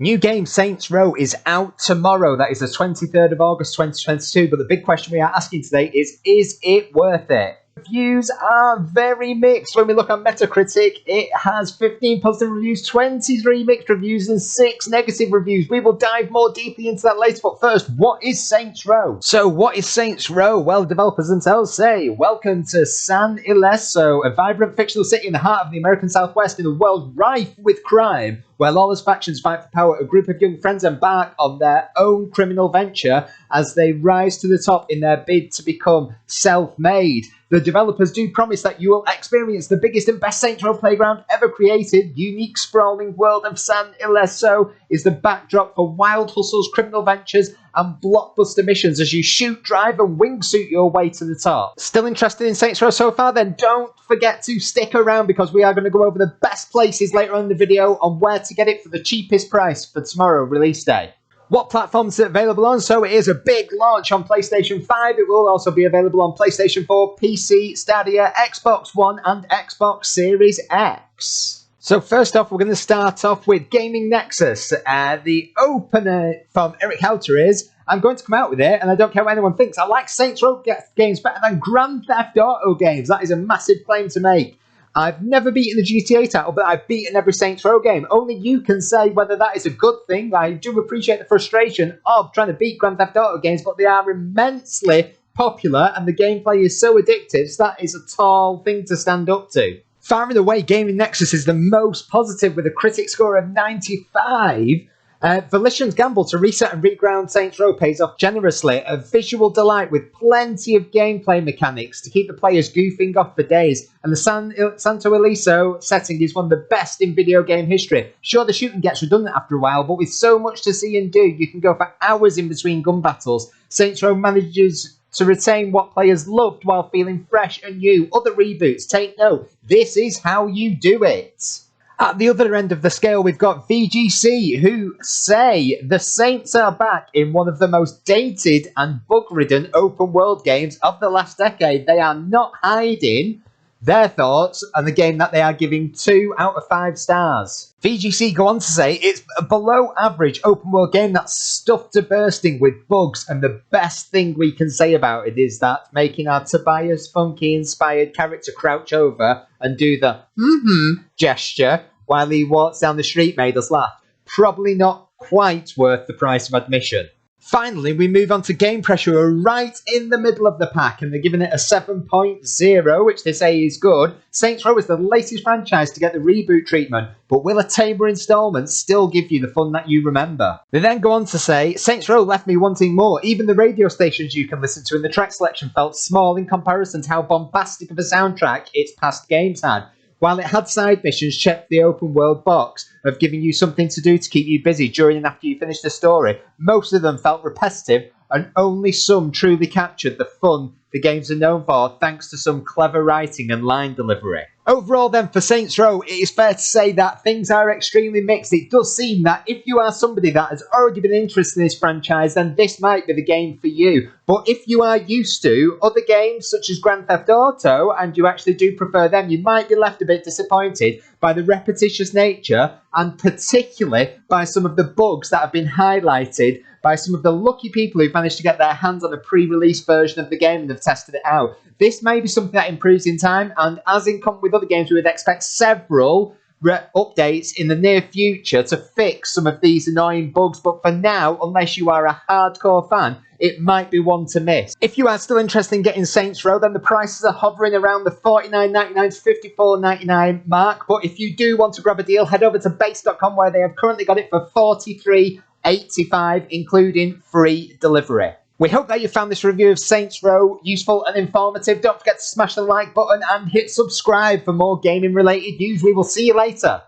New game Saints Row is out tomorrow. That is the 23rd of August 2022. But the big question we are asking today is it worth it? Reviews are very mixed. When we look on Metacritic, it has 15 positive reviews, 23 mixed reviews, and 6 negative reviews. We will dive more deeply into that later, but first, what is Saints Row? So what is Saints Row? Well, developers themselves say, welcome to San Ileso, a vibrant fictional city in the heart of the American Southwest in a world rife with crime. Where lawless factions fight for power, a group of young friends embark on their own criminal venture as they rise to the top in their bid to become self-made. The developers do promise that you will experience the biggest and best Saints Row playground ever created. Unique, sprawling world of San Ileso is the backdrop for wild hustles, criminal ventures, and blockbuster missions as you shoot, drive, and wingsuit your way to the top. Still interested in Saints Row so far? Then don't forget to stick around because we are going to go over the best places later on in the video on where to get it for the cheapest price for tomorrow release day. What platforms is it available on? So it is a big launch on PlayStation 5. It will also be available on PlayStation 4, PC, Stadia, Xbox One, and Xbox Series X. So first off, we're going to start off with Gaming Nexus. The opener from Eric Houter is, I'm going to come out with it, and I don't care what anyone thinks. I like Saints Row games better than Grand Theft Auto games. That is a massive claim to make. I've never beaten a GTA title, but I've beaten every Saints Row game. Only you can say whether that is a good thing. I do appreciate the frustration of trying to beat Grand Theft Auto games, but they are immensely popular, and the gameplay is so addictive, so that is a tall thing to stand up to. Far and away, Gaming Nexus is the most positive with a critic score of 95. Volition's gamble to reset and reground Saints Row pays off generously. A visual delight with plenty of gameplay mechanics to keep the players goofing off for days. And the Santo Ileso setting is one of the best in video game history. Sure, the shooting gets redundant after a while, but with so much to see and do, you can go for hours in between gun battles. Saints Row manages to retain what players loved while feeling fresh and new. Other reboots, take note, this is how you do it. At the other end of the scale, we've got VGC, who say the Saints are back in one of the most dated and bug-ridden open-world games of the last decade. They are not hiding their thoughts on the game that they are giving 2 out of 5 stars. VGC go on to say it's a below-average open-world game that's stuffed to bursting with bugs, and the best thing we can say about it is that making our Tobias Funky-inspired character crouch over and do the gesture while he walks down the street made us laugh. Probably not quite worth the price of admission. Finally, we move on to Game Pressure, who are right in the middle of the pack, and they're giving it a 7.0, which they say is good. Saints Row is the latest franchise to get the reboot treatment, but will a tamer installment still give you the fun that you remember? They then go on to say, Saints Row left me wanting more. Even the radio stations you can listen to in the track selection felt small in comparison to how bombastic of a soundtrack its past games had. While it had side missions, checked the open world box of giving you something to do to keep you busy during and after you finish the story, most of them felt repetitive, and only some truly captured the fun the games are known for, thanks to some clever writing and line delivery. Overall then, for Saints Row, it is fair to say that things are extremely mixed. It does seem that if you are somebody that has already been interested in this franchise, then this might be the game for you. But if you are used to other games such as Grand Theft Auto, and you actually do prefer them, you might be left a bit disappointed by the repetitious nature, and particularly by some of the bugs that have been highlighted by some of the lucky people who've managed to get their hands on a pre-release version of the game and have tested it out. This may be something that improves in time, and as in common with other games, we would expect several updates in the near future to fix some of these annoying bugs, but for now, unless you are a hardcore fan, it might be one to miss. If you are still interested in getting Saints Row, then the prices are hovering around the $49.99 to $54.99 mark, but if you do want to grab a deal, head over to base.com where they have currently got it for $43.85, including free delivery. We hope that you found this review of Saints Row useful and informative. Don't forget to smash the like button and hit subscribe for more gaming related news. We will see you later.